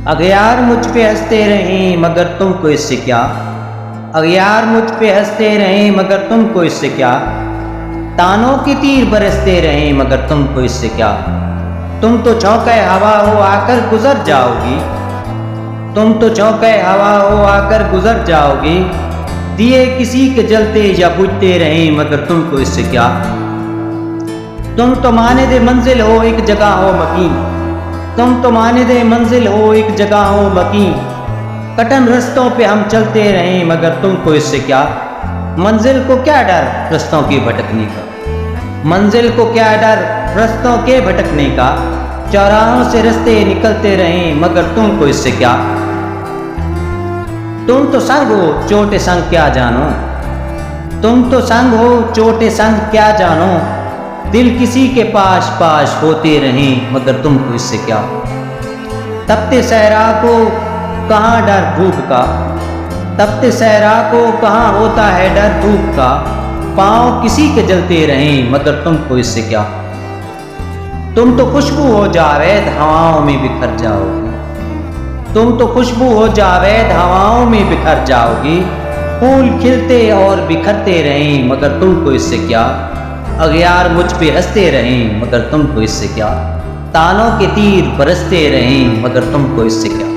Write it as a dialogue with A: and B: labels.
A: अगयार मुझ पे हंसते रहें मगर तुमको इससे क्या। अगयार मुझ पे हंसते रहें मगर तुमको इससे क्या। तानों के तीर बरसते रहें मगर तुमको इससे क्या। तुम तो झोंके हवा हो आकर गुजर जाओगी। तुम तो झोंके हवा हो आकर गुजर जाओगी। दिए किसी के जलते या बुझते रहें मगर तुमको इससे क्या। तुम तो माने दे मंजिल हो एक जगह हो मकीन। तुम तो माने दे मंजिल हो एक जगह हो मकीन। कठिन रस्तों पे हम चलते रहें मगर तुमको इससे क्या। मंजिल को क्या डर रस्तों के भटकने का। मंजिल को क्या डर रस्तों के भटकने का। चौराहों से रास्ते निकलते रहें मगर तुमको इससे क्या। तुम तो संग हो चोटे संग क्या जानो। तुम तो संग हो चोटे संग क्या जानो। दिल किसी के पास पास होते रहें मगर तुमको इससे क्या। तपते सहरा को कहाँ डर धूप का। तपते सहरा को कहाँ होता है डर धूप का। पाँव किसी के जलते रहें मगर तुमको इससे क्या। तुम तो खुशबू हो जावेद हवाओं में बिखर जाओगी। तुम तो खुशबू हो जावेद हवाओं में बिखर जाओगी। फूल खिलते और बिखरते रहें मगर तुमको इससे क्या। अगयार मुझ पे हंसते रहें मगर तुमको इससे क्या। तानों के तीर बरसते रहें मगर तुमको इससे क्या।